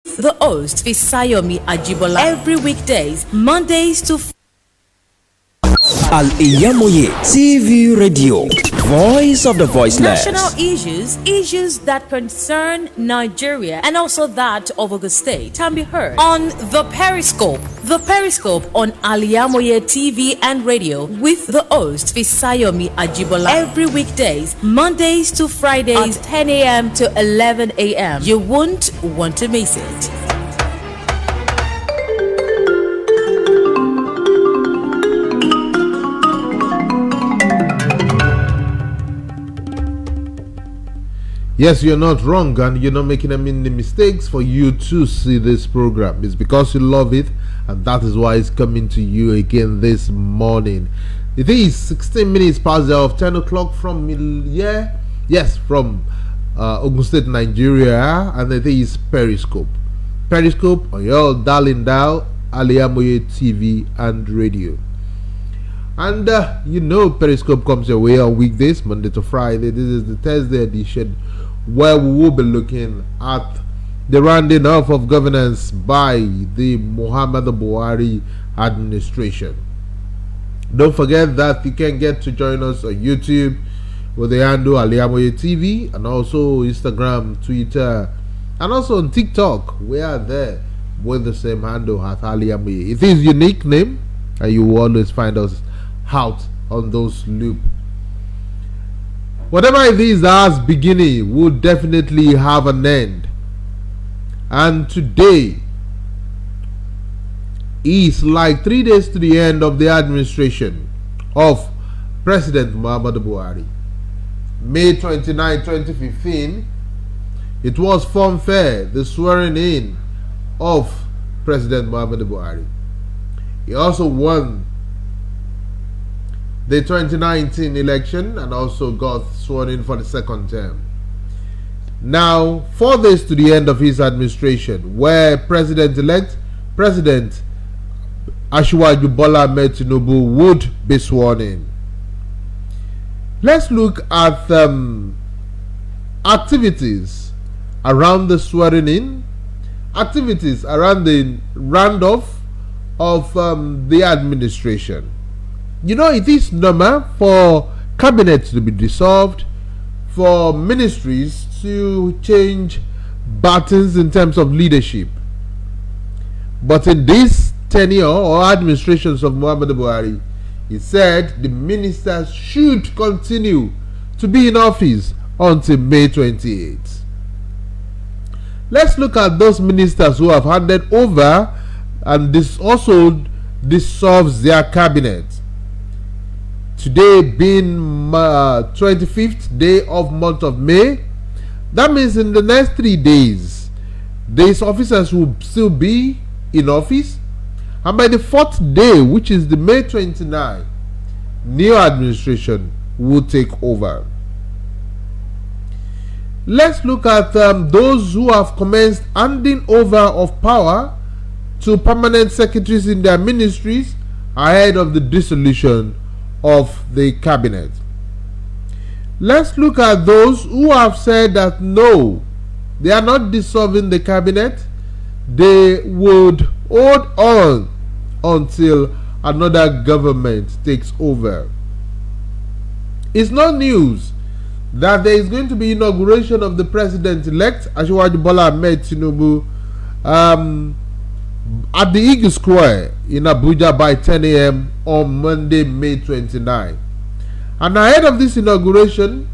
The host Fisayomi AJIBOLA every weekdays, Mondays to Al-IyamoyeTv Radio, voice of the voiceless. national issues that concern Nigeria and also that of Ogun State can be heard on the Periscope. The Periscope on Al-IyamoyeTv and radio with the host Fisayomi AJIBOLA every weekdays, Mondays to Fridays, 10 a.m. to 11 a.m. You won't want to miss it. Yes, you're not wrong, and you're not making any mistakes for you to see this program. It's because you love it, and that is why it's coming to you again this morning. It is 16 minutes past the hour of 10 o'clock from Ogun State, Nigeria, and it is Periscope. Periscope on your darling dial, Al-IyamoyeTv and radio. And Periscope comes your way on weekdays, Monday to Friday. This is the Thursday edition, where we will be looking at the rounding off of governance by the Muhammadu Buhari administration. Don't forget that you can get to join us on YouTube with the handle Al-IyamoyeTv, and also Instagram, Twitter, and also on TikTok. We are there with the same handle at Al-Iyamoye. It is unique name, and you will always find us out on those loop. Whatever it is that has beginning will definitely have an end. And today is like 3 days to the end of the administration of President Muhammadu Buhari. May 29, 2015, it was fair, the swearing in of President Muhammadu Buhari. He also won the 2019 election and also got sworn in for the second term. Now, 4 days to the end of his administration, where President-elect President AJIBOLA Tinubu would be sworn in. Let's look at activities around the swearing in, activities around the roundoff of the administration. It is normal for cabinets to be dissolved, for ministries to change buttons in terms of leadership. But in this tenure or administrations of Muhammadu Buhari, he said the ministers should continue to be in office until May 28th. Let's look at those ministers who have handed over, and this also dissolves their cabinet. Today being 25th day of month of May, that means in the next 3 days, these officers will still be in office, and by the 4th day, which is the May 29, new administration will take over. Let's look at those who have commenced handing over of power to permanent secretaries in their ministries ahead of the dissolution of the cabinet. Let's look at those who have said that no, they are not dissolving the cabinet. They would hold on until another government takes over. It's not news that there is going to be inauguration of the president-elect AJIBOLA Tinubu at the Eagle Square in Abuja by 10 a.m. on Monday, May 29. And ahead of this inauguration,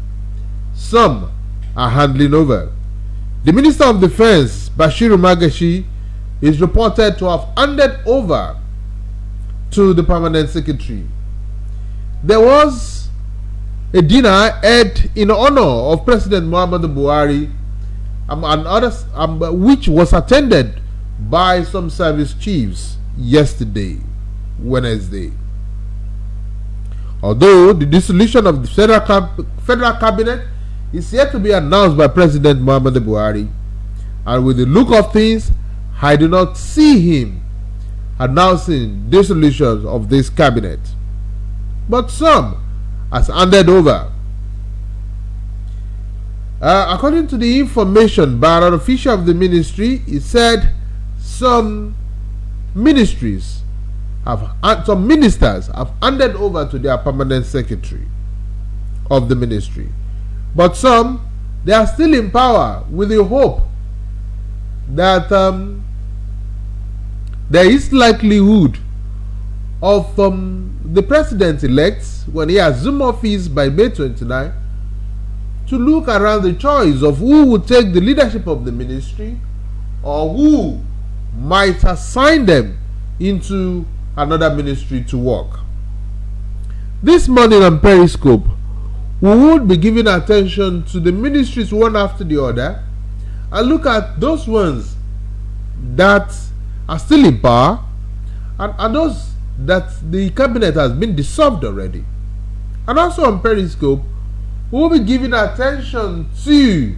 some are handing over. The Minister of Defense, Bashiru Magashi, is reported to have handed over to the permanent secretary. There was a dinner held in honor of President Muhammadu Buhari and others, which was attended by some service chiefs yesterday, Wednesday. Although the dissolution of the federal cabinet is yet to be announced by President Muhammadu Buhari, and with the look of things, I do not see him announcing dissolution of this cabinet. But some has handed over. According to the information by an official of the ministry, it said some ministers have handed over to their permanent secretary of the ministry, but some, they are still in power with the hope that there is likelihood of the president-elect, when he assumes office by May 29, to look around the choice of who would take the leadership of the ministry or who might assign them into another ministry to work. This morning on Periscope, we would be giving attention to the ministries one after the other and look at those ones that are still in power and those that the cabinet has been dissolved already. And also on Periscope, we will be giving attention to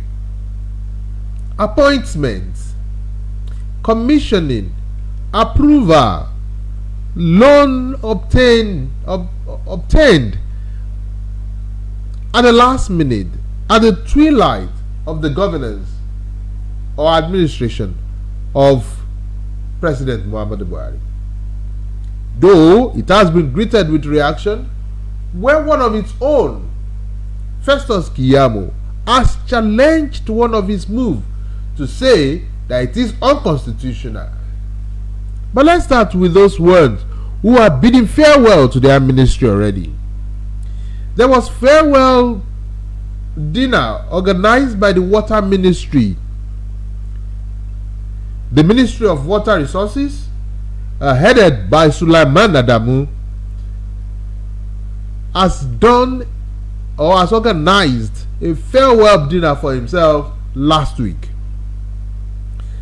appointments, commissioning, approval, loan obtained at the last minute, at the twilight of the governance or administration of President Muhammadu Buhari. Though it has been greeted with reaction, when one of its own, Festus Keyamo, has challenged one of his moves to say that it is unconstitutional. But let's start with those ones who are bidding farewell to their ministry already. There was farewell dinner organized by the Water Ministry. The Ministry of Water Resources, headed by Sulaiman Adamu, has done or has organized a farewell dinner for himself last week.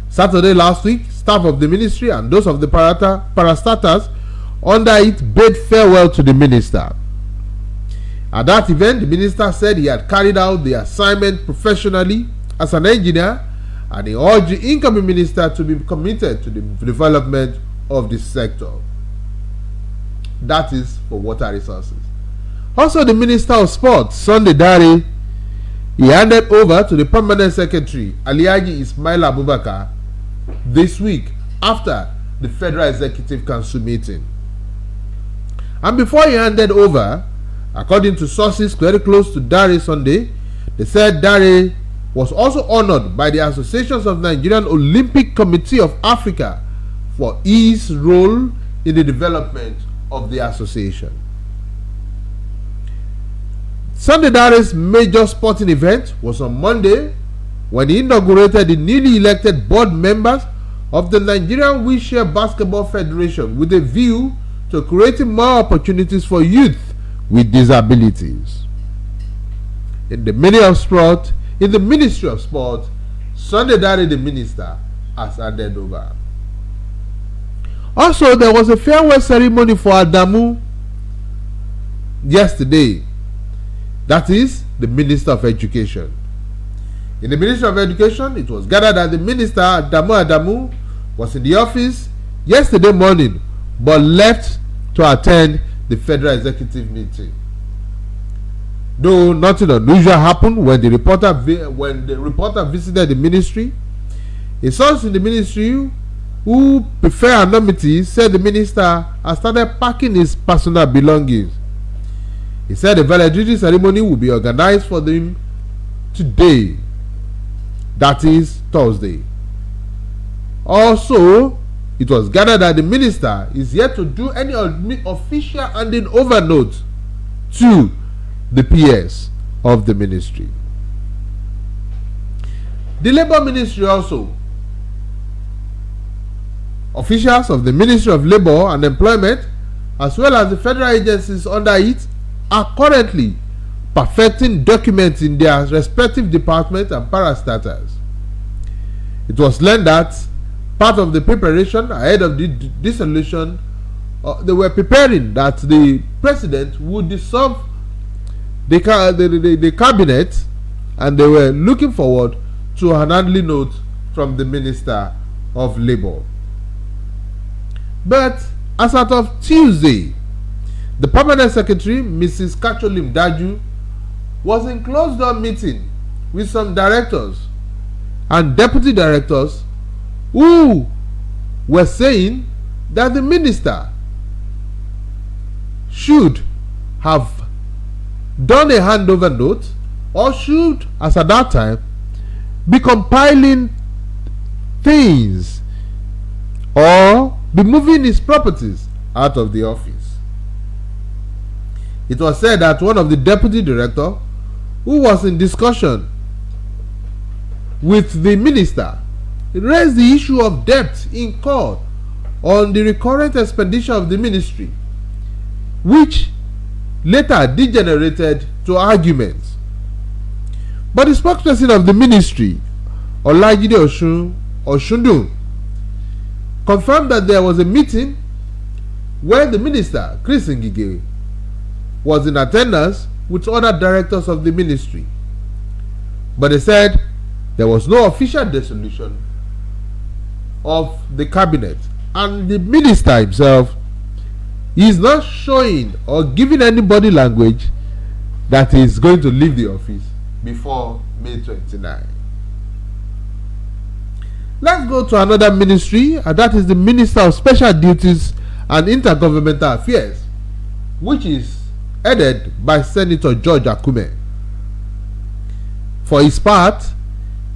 Saturday last week, staff of the ministry and those of the parastatals under it bade farewell to the minister. At that event, the minister said he had carried out the assignment professionally as an engineer, and he urged the incoming minister to be committed to the development of this sector. That is for water resources. Also, the Minister of Sports, Sunday Dare, he handed over to the permanent secretary, Alhaji Ismail Abubakar, this week after the Federal Executive Council meeting. And before he handed over, according to sources very close to Dare Sunday, they said Dare was also honored by the Associations of Nigerian Olympic Committee of Africa for his role in the development of the association. Sunday Dare's major sporting event was on Monday when he inaugurated the newly elected board members of the Nigerian Wheelchair Basketball Federation with a view to creating more opportunities for youth with disabilities. In the Ministry of Sport, Sunday Dare, the minister, has handed over. Also, there was a farewell ceremony for Adamu yesterday. That is the Minister of Education. In the Ministry of Education, it was gathered that the Minister Adamu was in the office yesterday morning but left to attend the Federal Executive meeting. Though nothing unusual happened when the reporter visited the ministry, a source in the ministry who prefer anonymity said the minister has started packing his personal belongings. He said the valedictory ceremony will be organized for them today, that is Thursday. Also, it was gathered that the minister is yet to do any official handing over note to the PS of the ministry. The Labour Ministry also, officials of the Ministry of Labour and Employment, as well as the federal agencies under it, are currently perfecting documents in their respective departments and parastatals. It was learned that part of the preparation ahead of the dissolution, they were preparing that the president would dissolve the cabinet, and they were looking forward to an handling note from the Minister of Labour. But as of Tuesday, the permanent secretary, Mrs. Kacholim Daju, was in closed-door meeting with some directors and deputy directors who were saying that the minister should have done a handover note, or should, as at that time, be compiling things or be moving his properties out of the office. It was said that one of the deputy director, who was in discussion with the minister, raised the issue of debt incurred on the recurrent expenditure of the ministry, which later degenerated to arguments. But the spokesperson of the ministry, Olajide Oshundun, confirmed that there was a meeting where the minister, Chris Ngige, was in attendance with other directors of the ministry. But they said there was no official dissolution of the cabinet, and the minister himself is not showing or giving any body language that he is going to leave the office before May 29. Let's go to another ministry, and that is the Minister of Special Duties and Intergovernmental Affairs, which is headed by Senator George Akume. For his part,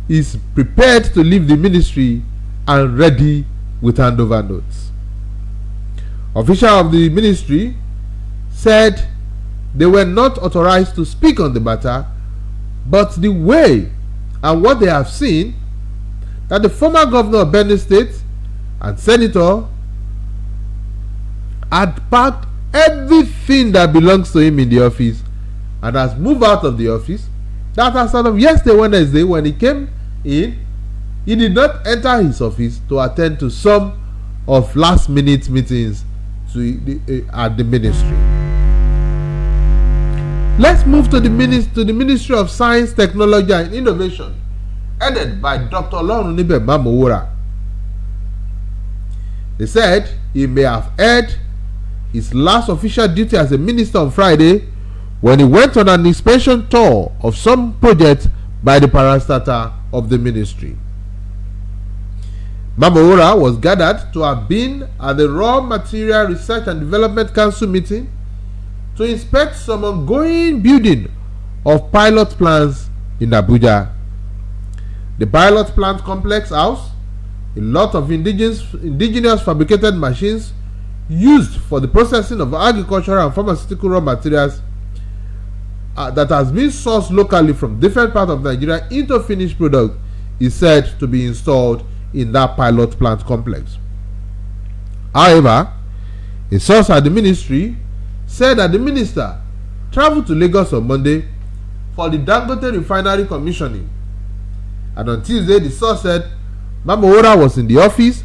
he is prepared to leave the ministry and ready with handover notes. Officials of the ministry said they were not authorized to speak on the matter, but the way and what they have seen, that the former governor of Benue State and senator had packed everything that belongs to him in the office and has moved out of the office. That as of yesterday, Wednesday, when he came in, he did not enter his office to attend to some of last-minute meetings at the ministry. Let's move to the Ministry of Science, Technology and Innovation, headed by Dr. Olorunnibe Mamowora. They said he may have had his last official duty as a minister on Friday when he went on an inspection tour of some project by the parastatal of the ministry. Mamowora was gathered to have been at the Raw Material Research and Development Council meeting to inspect some ongoing building of pilot plants in Abuja. The pilot plant complex house a lot of indigenous fabricated machines used for the processing of agricultural and pharmaceutical raw materials that has been sourced locally from different parts of Nigeria into finished product is said to be installed in that pilot plant complex. However, a source at the ministry said that the minister traveled to Lagos on Monday for the Dangote refinery commissioning, and on Tuesday the source said Mamowora was in the office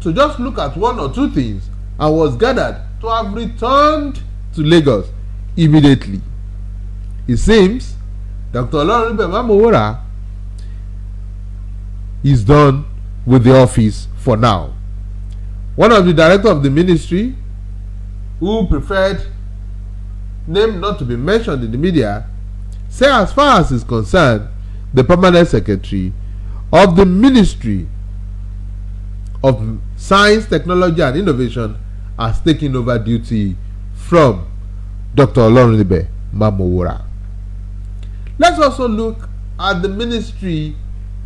to just look at one or two things and was gathered to have returned to Lagos immediately. It seems Dr. Olorunnibe Mamowora is done with the office for now. One of the directors of the ministry, who preferred name not to be mentioned in the media, said as far as is concerned, the permanent secretary of the Ministry of Science, Technology and Innovation has taken over duty from Dr. Olorunnibe Mamowora. Let's also look at the Ministry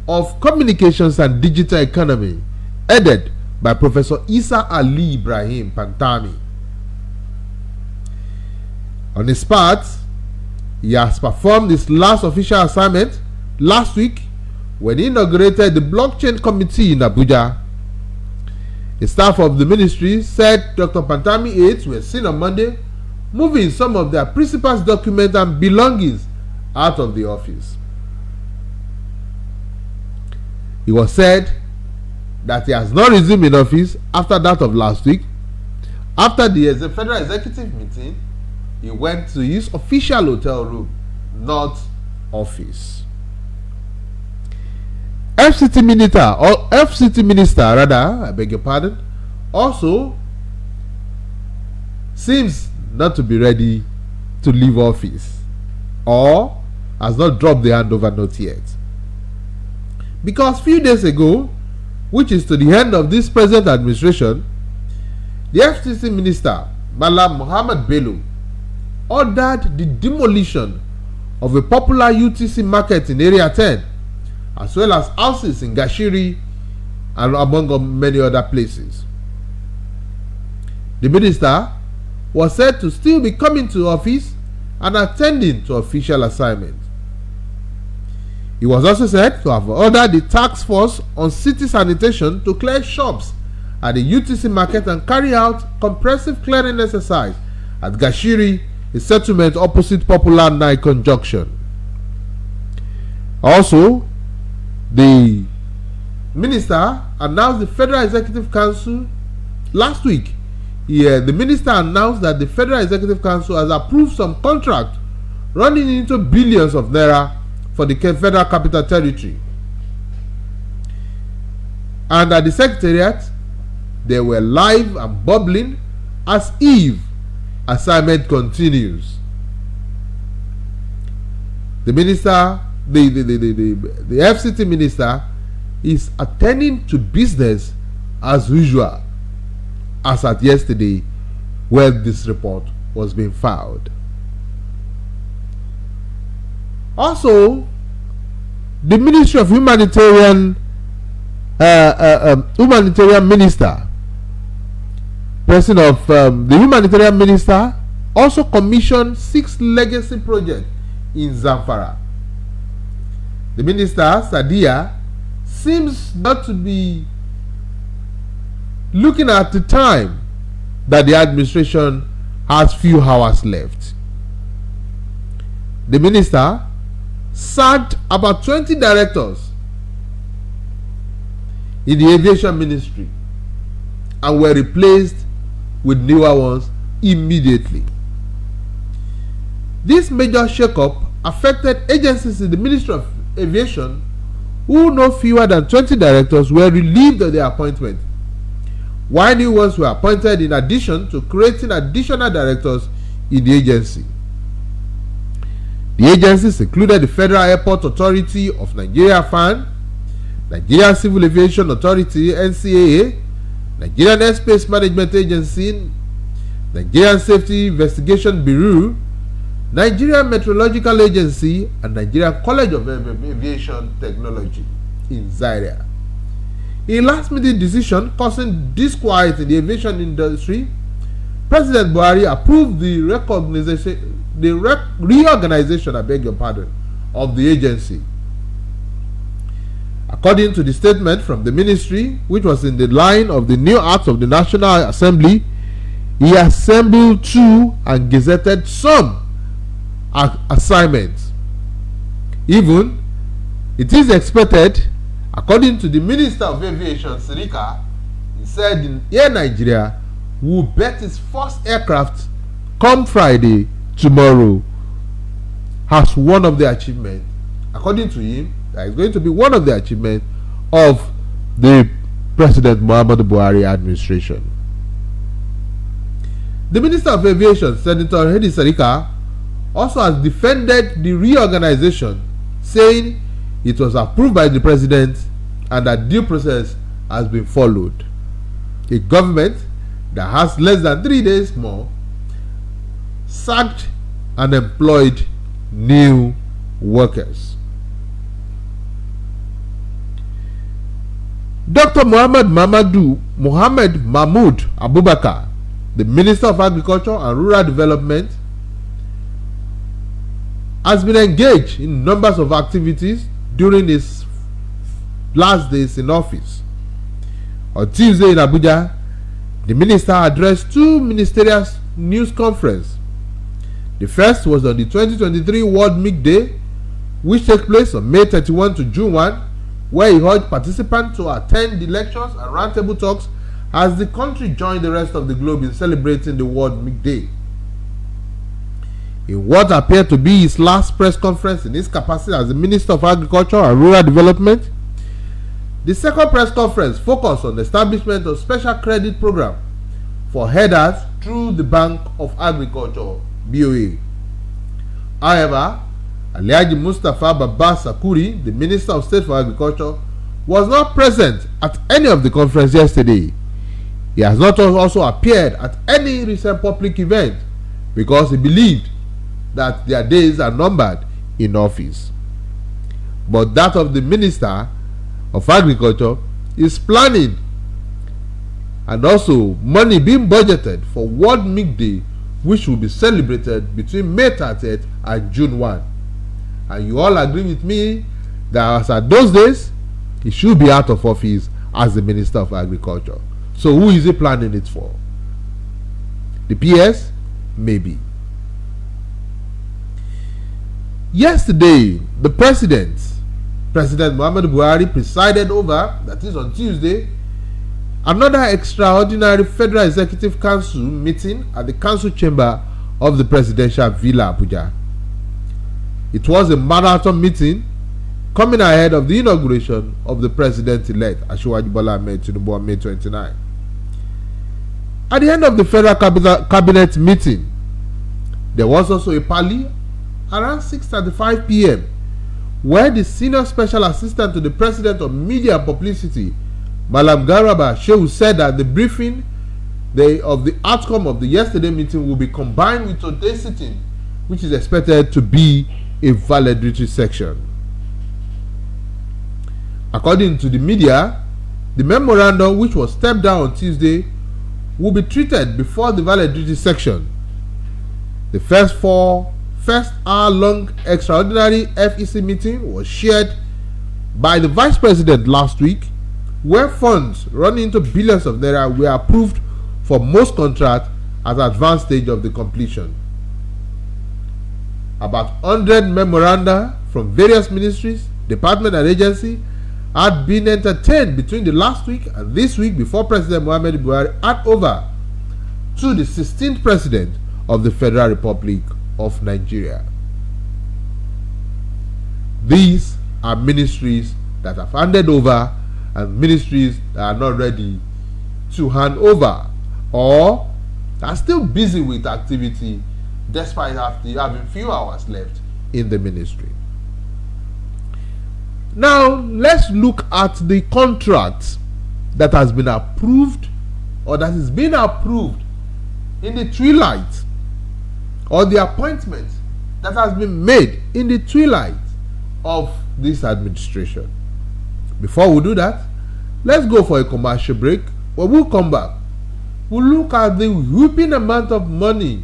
of Communications and Digital Economy, headed by Professor Isa Ali Ibrahim Pantami. On his part, he has performed his last official assignment last week when he inaugurated the Blockchain Committee in Abuja. The staff of the ministry said Dr. Pantami aides were seen on Monday moving some of their principal's documents and belongings out of the office. It was said that he has not resumed in office after that of last week. After the Federal Executive meeting, he went to his official hotel room, not office. FCT minister, I beg your pardon, also seems not to be ready to leave office, or has not dropped the handover note yet. Because few days ago, which is to the end of this present administration, the FCT minister, Malam Muhammad Bello, ordered the demolition of a popular UTC market in Area 10, as well as houses in Gashiri and among many other places. The minister was said to still be coming to office and attending to official assignments. He was also said to have ordered the task force on city sanitation to clear shops at the UTC market and carry out comprehensive clearing exercise at Gashiri, a settlement opposite Popular Nikon Junction. Also, the minister announced the Federal Executive Council last week. The minister announced that the Federal Executive Council has approved some contract running into billions of naira for the Federal Capital Territory. And at the Secretariat, they were live and bubbling as if assignment continues. The minister, the FCT minister, is attending to business as usual, as at yesterday when this report was being filed. Also, the Ministry of Humanitarian Minister, President of the Humanitarian Minister, also commissioned 6 legacy projects in Zamfara. The minister, Sadia, seems not to be looking at the time that the administration has few hours left. The minister sacked about 20 directors in the aviation ministry and were replaced with newer ones immediately. This major shakeup affected agencies in the Ministry of Aviation who no fewer than 20 directors were relieved of their appointment, while new ones were appointed in addition to creating additional directors in the agency. The agencies included the Federal Airport Authority of Nigeria (FAN), Nigerian Civil Aviation Authority (NCAA), Nigerian Airspace Management Agency, Nigerian Safety Investigation Bureau, Nigerian Meteorological Agency, and Nigerian College of Aviation Technology in Zaria. In a last-minute decision causing disquiet in the aviation industry, President Buhari approved the reorganization, of the agency. According to the statement from the ministry, which was in the line of the new acts of the National Assembly, he assembled 2 and gazetted some assignments. Even it is expected, according to the Minister of Aviation, Sirika, he said in Air Nigeria will bet its first aircraft come Friday, tomorrow, as one of the achievements. According to him, that is going to be one of the achievements of the President Muhammadu Buhari administration. The Minister of Aviation, Senator Hedi Sirika, also has defended the reorganization, saying it was approved by the President and that due process has been followed. A government that has less than 3 days more sacked and employed new workers. Dr. Muhammad Mahmood Abubakar, the Minister of Agriculture and Rural Development, has been engaged in numbers of activities during his last days in office. On Tuesday in Abuja, the minister addressed 2 ministerial news conferences. The first was on the 2023 World Milk Day, which took place on May 31 to June 1, where he urged participants to attend the lectures and roundtable talks as the country joined the rest of the globe in celebrating the World Milk Day. In what appeared to be his last press conference in his capacity as the Minister of Agriculture and Rural Development, the second press conference focused on the establishment of special credit program for headers through the Bank of Agriculture (BOA). However, Alhaji Mustafa Baba Sakuri, the Minister of State for Agriculture, was not present at any of the conference yesterday. He has not also appeared at any recent public event because he believed that their days are numbered in office. But that of the Minister of Agriculture is planning, and also money being budgeted for World Milk Day, which will be celebrated between May 30th and June 1. And you all agree with me that as at those days, he should be out of office as the Minister of Agriculture. So who is he planning it for? The PS? Maybe. Yesterday, the President Muhammadu Buhari, presided over, that is on Tuesday, another extraordinary Federal Executive Council meeting at the Council Chamber of the Presidential Villa, Abuja. It was a marathon meeting coming ahead of the inauguration of the President-elect AJIBOLA on May 29. At the end of the Federal Cabinet meeting, there was also a parley around 6:35 p.m. where the Senior Special Assistant to the President of Media and Publicity, Malam Garaba Shehu, said that the briefing of the outcome of the yesterday meeting will be combined with today's sitting, which is expected to be a valedictory section. According to the media, the memorandum, which was stepped down on Tuesday, will be treated before the valedictory section. The first hour-long extraordinary FEC meeting was shared by the Vice President last week, where funds running into billions of naira were approved for most contracts at advanced stage of the completion. About 100 memoranda from various ministries, departments and agencies had been entertained between the last week and this week before President Muhammadu Buhari had over to the 16th President of the Federal Republic of Nigeria. These are ministries that have handed over and ministries that are not ready to hand over or are still busy with activity despite having few hours left in the ministry. Now, let's look at the contract that has been approved or that is being approved in the twilight, or the appointment that has been made in the twilight of this administration. Before we do that, let's go for a commercial break. When we'll come back, we'll look at the whooping amount of money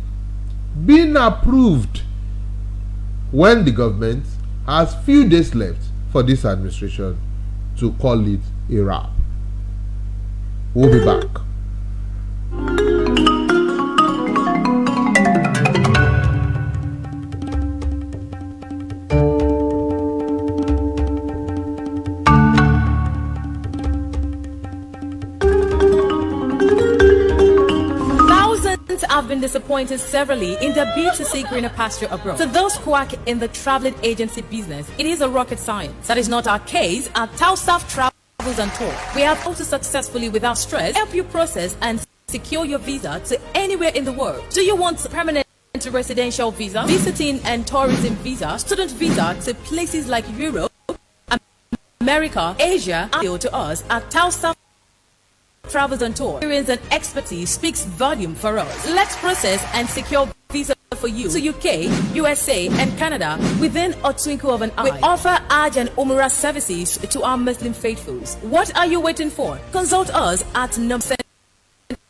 being approved when the government has few days left for this administration to call it a wrap. We'll be back. Have been disappointed severally in their bid to seek greener pasture abroad. To those quack in the traveling agency business, it is a rocket science. That is not our case at Tausaf Travels and Tour. We have also successfully, without stress, help you process and secure your visa to anywhere in the world. Do you want permanent residential visa, visiting and tourism visa, student visa to places like Europe, America, Asia? Appeal to us at Tausaf Travels and Tour. Experience and expertise speaks volume for us. Let's process and secure visa for you to UK, USA, and Canada within a twinkle of an eye. We offer Hajj and Umrah services to our Muslim faithfuls. What are you waiting for? Consult us at number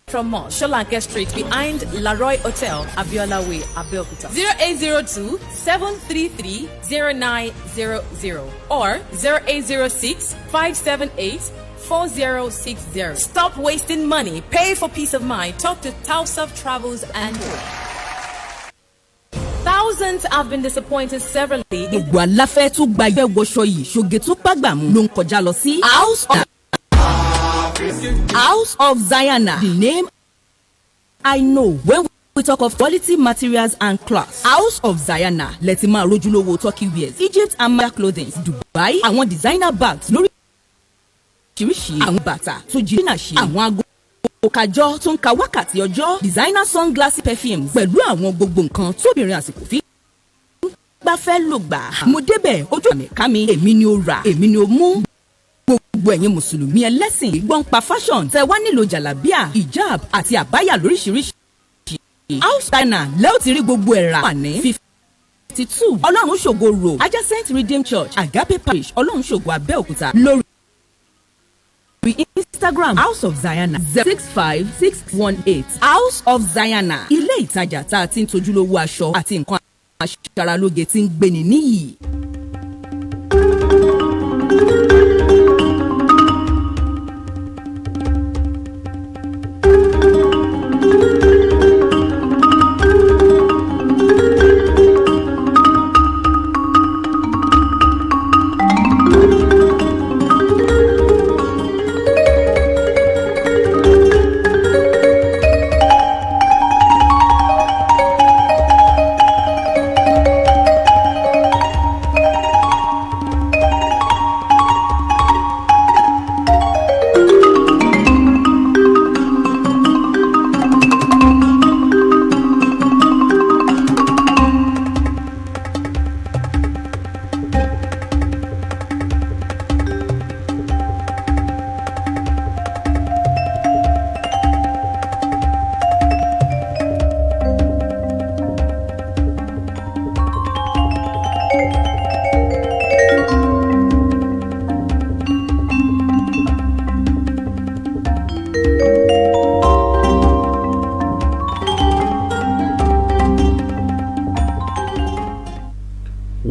from Mosque, Sholanke Street, behind Laroy Hotel, Abiola Way, Abeokuta. 0802 733 0900 or 0806 578 4060. Stop wasting money. Pay for peace of mind. Talk to Tausaf Travels and Tour. Thousands have been disappointed severally. Gbogbo aláfẹ́ tún gba ìfẹ́ wọṣọ yìí ṣoge tó pàgbàmù ló ń kọjá lọ sí House of Zayana. The name I know when we talk of quality materials and class. House of Zayana. Lẹ́tí máa rójúlówó Turkey wears, Egypt and Maya clothing, Dubai, àwọn designer bags lórí oríṣiríṣi, àwọn bàtà tó jìnnà ṣe, àwọn ago òkàjọ tó ń ka wákàtí ọjọ́, designer sunglasses perfumes pẹ̀lú àwọn gbogbo nǹkan tóbìnrin àsìkò fi bá fẹ́ lò gbà. mo débẹ̀ ojú àmì ká mi èmi ni ó rà èmi ni ó mú. gbogbo ẹ̀yin mùsùlùmí ẹlẹ́sìn ìgbọ́n pa fashion tẹ wá nílò jàlábíà hijab àti àbáyà lóríṣiríṣi. house china lẹ́ọ̀ ti rí gbogbo ẹ̀ rà ní 52 ọlọ́run ṣògo road adjacent redeemed church agape parish ọlọ́run ṣògo abẹ́òkúta lórí Instagram House of Zayana 65618 House of Zayana ilé ìtajà tá a ti ń tojúlówó aṣọ àti nǹkan aṣaralóge tí ń gbéni níyì.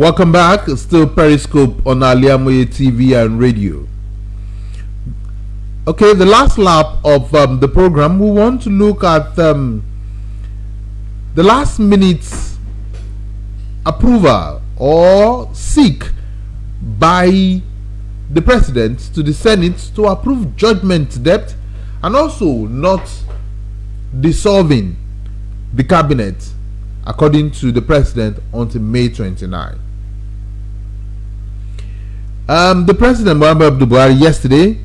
Welcome back. Still Periscope on Al-IyamoyeTv and radio. Okay, the last lap of the program, we want to look at the last minute's approval or seek by the president to the Senate to approve judgment debt and also not dissolving the cabinet according to the president until May 29. The president Buhari yesterday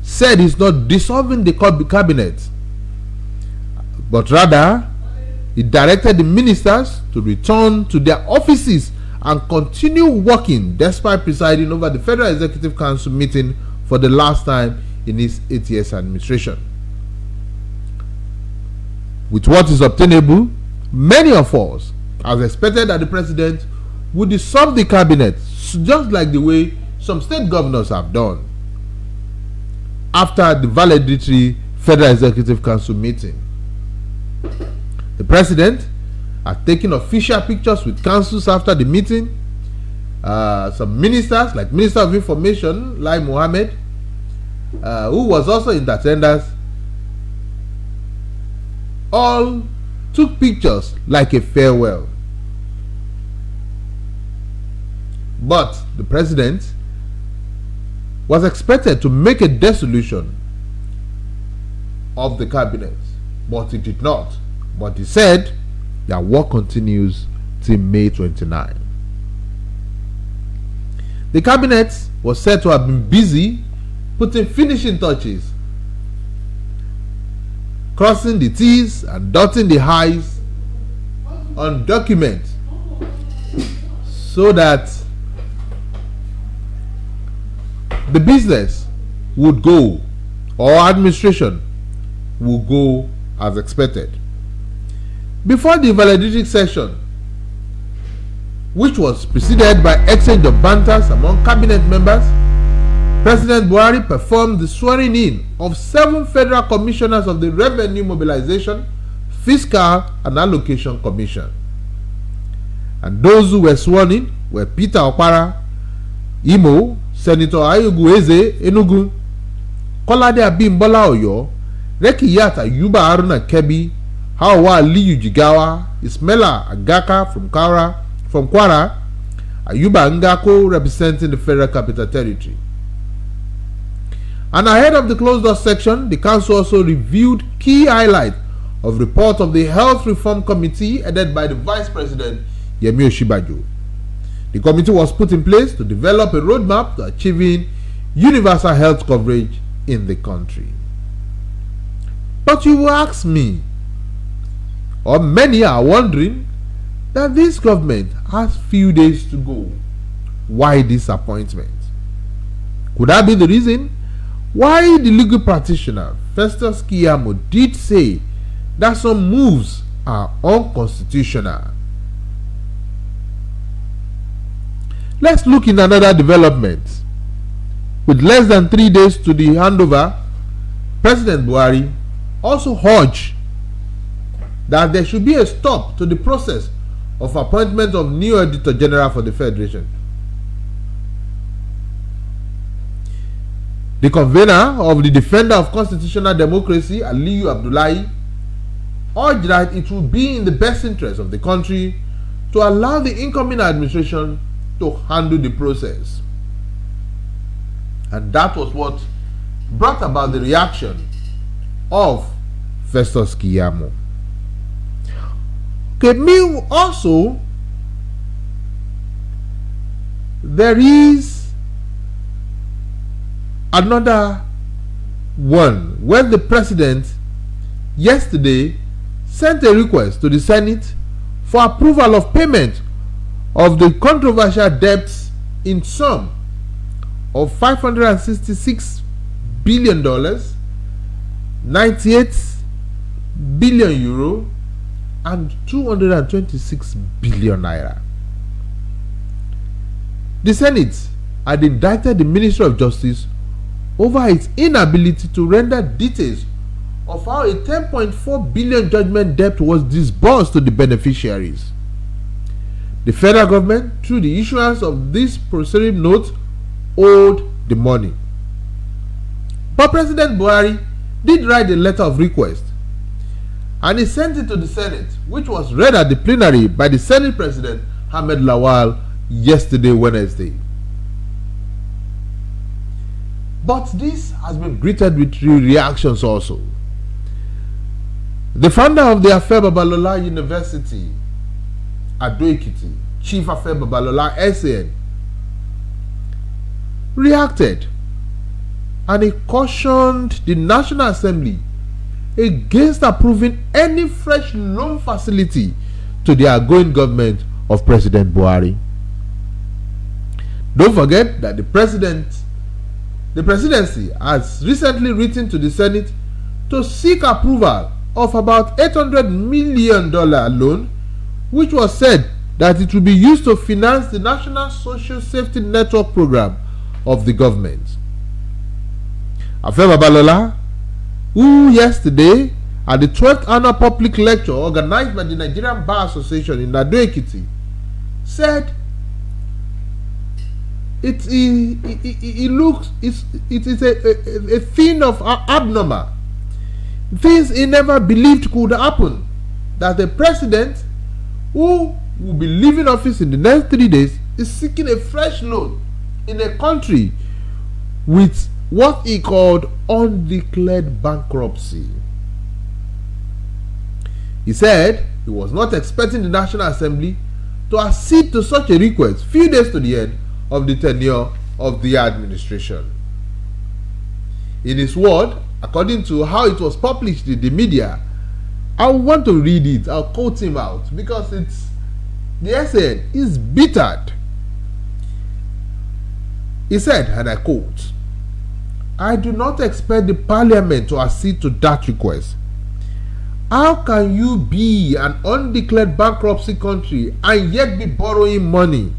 said he's not dissolving the cabinet, but rather he directed the ministers to return to their offices and continue working despite presiding over the Federal Executive Council meeting for the last time in his 8 years administration. With what is obtainable, many of us has expected that the president would dissolve the cabinet, just like the way some state governors have done after the valedictory Federal Executive Council meeting. The president had taken official pictures with councils after the meeting. Some ministers, like Minister of Information, Lai Mohammed, who was also in attendance, all took pictures like a farewell. But the president was expected to make a dissolution of the cabinet, but he did not. But he said that work continues till May 29. The cabinet was said to have been busy putting finishing touches, crossing the T's and dotting the I's on documents so that the business would go, or administration would go as expected. Before the valedictory session, which was preceded by exchange of banters among cabinet members, President Buhari performed the swearing in of 7 federal commissioners of the Revenue Mobilization, Fiscal and Allocation Commission. And those who were sworn in were Peter Okpara, Imo, Senator Ayugu Eze, Enugu, Kolade Abimbola Oyo, Rekiyat Ayuba Haruna Kebbi, Hawa Aliyu Jigawa, Ismaila Agaka from Kwara, Ayuba Ngako representing the Federal Capital Territory. And ahead of the closed door section, the council also reviewed key highlights of report of the Health Reform Committee headed by the Vice President Yemi Osinbajo. The committee was put in place to develop a roadmap to achieving universal health coverage in the country. But you will ask me, or many are wondering, that this government has few days to go. Why this appointment? Could that be the reason why the legal practitioner Festus Keyamo did say that some moves are unconstitutional? Let's look in another development. With less than 3 days to the handover, President Buhari also urged that there should be a stop to the process of appointment of new Auditor General for the Federation. The convener of the Defender of Constitutional Democracy, Aliyu Abdullahi, urged that it would be in the best interest of the country to allow the incoming administration to handle the process. And that was what brought about the reaction of Festus Keyamo. Okay, me also, there is another one where the president yesterday sent a request to the Senate for approval of payment of the controversial debts in sum of $566 billion, 98 billion euro, and 226 billion naira. The Senate had indicted the Ministry of Justice over its inability to render details of how a 10.4 billion judgment debt was disbursed to the beneficiaries. The federal government, through the issuance of this promissory note, owed the money. But President Buhari did write a letter of request and he sent it to the Senate, which was read at the plenary by the Senate President Ahmed Lawal yesterday, Wednesday. But this has been greeted with reactions also. The founder of the Afe Babalola University, Ado-Ekiti, Chief Afe Babalola SAN, reacted and he cautioned the National Assembly against approving any fresh loan facility to the outgoing government of President Buhari. Don't forget that the presidency has recently written to the Senate to seek approval of about $800 million loan, which was said that it will be used to finance the National Social Safety Network program of the government. Afe Babalola, who yesterday at the 12th annual public lecture organized by the Nigerian Bar Association in Ado-Ekiti, said it is a thing of abnormal, things he never believed could happen, that the president who will be leaving office in the next 3 days is seeking a fresh loan in a country with what he called undeclared bankruptcy. He said he was not expecting the National Assembly to accede to such a request few days to the end of the tenure of the administration. In his word, according to how it was published in the media, I want to read it. I'll quote him out because the essay is bittered. He said, and I quote, "I do not expect the parliament to accede to that request. How can you be an undeclared bankruptcy country and yet be borrowing money?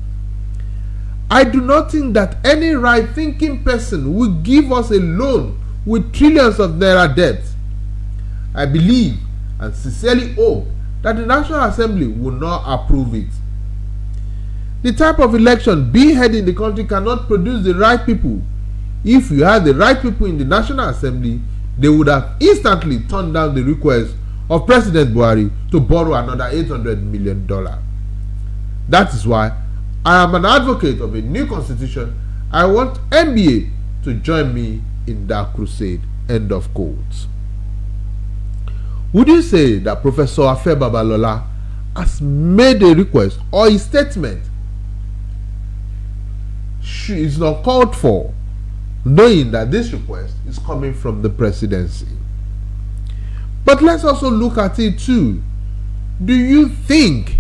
I do not think that any right-thinking person will give us a loan with trillions of naira debt. I believe and sincerely hope that the National Assembly will not approve it. The type of election being held in the country cannot produce the right people. If you had the right people in the National Assembly, they would have instantly turned down the request of President Buhari to borrow another $800 million. That is why I am an advocate of a new constitution. I want NBA to join me in that crusade." End of quote. Would you say that Professor Afe Babalola has made a request or a statement is not called for, knowing that this request is coming from the presidency? But let's also look at it too. Do you think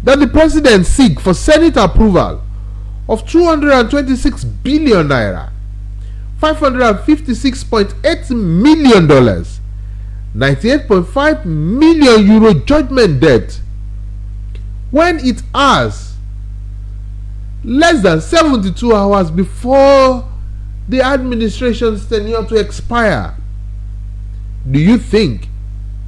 that the president seek for Senate approval of 226 billion naira, $556.8 million, 98.5 million euro judgment debt, when it has less than 72 hours before the administration's tenure to expire. Do you think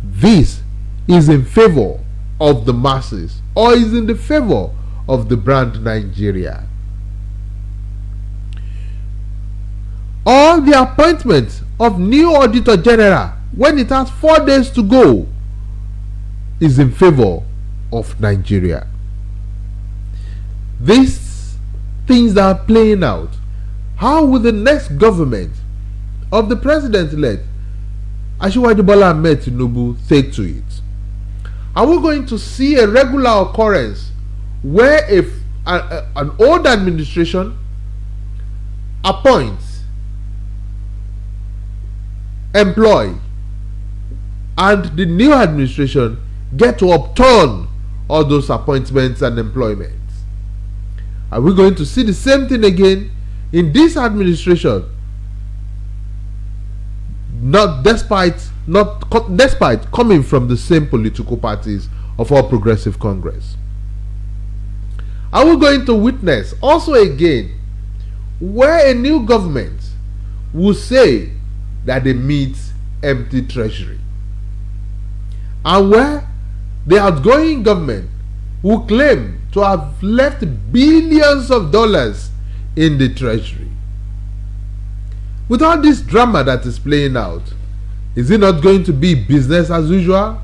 this is in favor of the masses or is in the favor of the brand Nigeria? Or the appointment of new Auditor General when it has 4 days to go is in favor of Nigeria? These things that are playing out, how will the next government of the president-elect AJIBOLA Tinubu take to it? Are we going to see a regular occurrence where if an old administration appoints, employ, and the new administration get to upturn all those appointments and employments? Are we going to see the same thing again in this administration? Despite coming from the same political parties of All Progressive Congress. Are we going to witness also again where a new government will say that they meet empty treasury, and where the outgoing government will claim to have left billions of dollars in the treasury? With all this drama that is playing out, is it not going to be business as usual?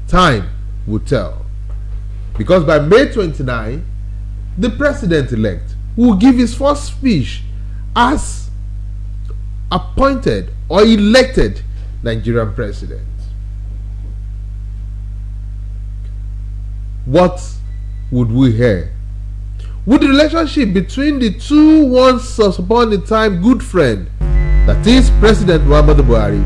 Time will tell. Because by May 29, the president-elect will give his first speech as appointed or elected Nigerian president. What would we hear? Would the relationship between the two once upon a time good friend, that is President Muhammadu Buhari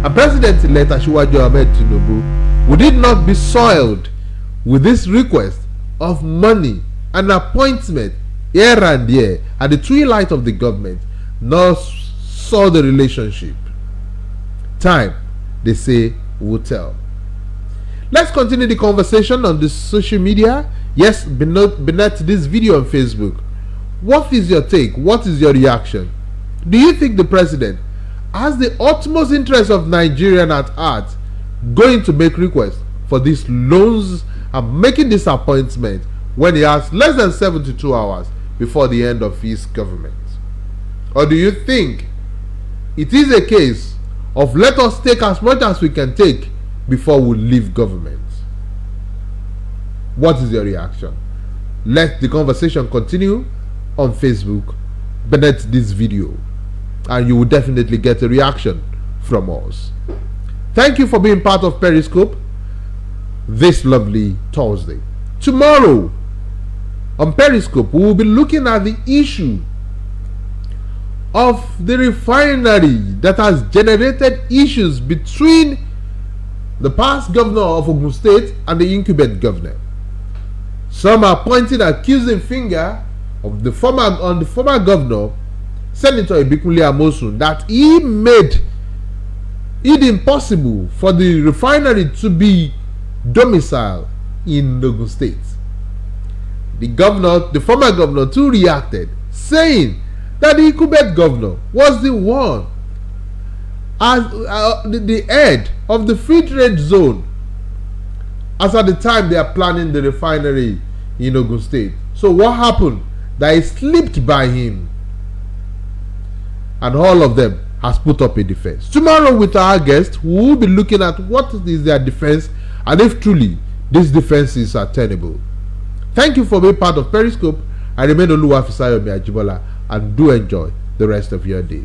and President-elect Asiwaju Tinubu, would it not be soiled with this request of money and appointment here and there at the twilight of the government, nor saw the relationship? Time, they say, will tell. Let's continue the conversation on the social media. Yes, beneath this video on Facebook. What is your take? What is your reaction? Do you think the president has the utmost interest of Nigerian at heart, going to make requests for these loans and making this appointment when he has less than 72 hours before the end of his government? Or do you think it is a case of let us take as much as we can take before we leave government? What is your reaction? Let the conversation continue on Facebook beneath this video, and you will definitely get a reaction from us. Thank you for being part of Periscope this lovely Thursday. Tomorrow on Periscope, we will be looking at the issue of the refinery that has generated issues between the past governor of Ogun State and the incumbent governor. Some are pointing accusing finger of the former governor, Senator Ibikunle Amosun, that he made it impossible for the refinery to be domiciled in Ogun State. The former governor too reacted, saying that the incumbent governor was the one as the head of the free trade zone, as at the time they are planning the refinery in Ogun State. So what happened? That it slipped by him, and all of them has put up a defense. Tomorrow with our guest, we will be looking at what is their defense and if truly these defenses are tenable. Thank you for being part of Periscope. I remain OLUWAFISAYOMI AJIBOLA, and do enjoy the rest of your day.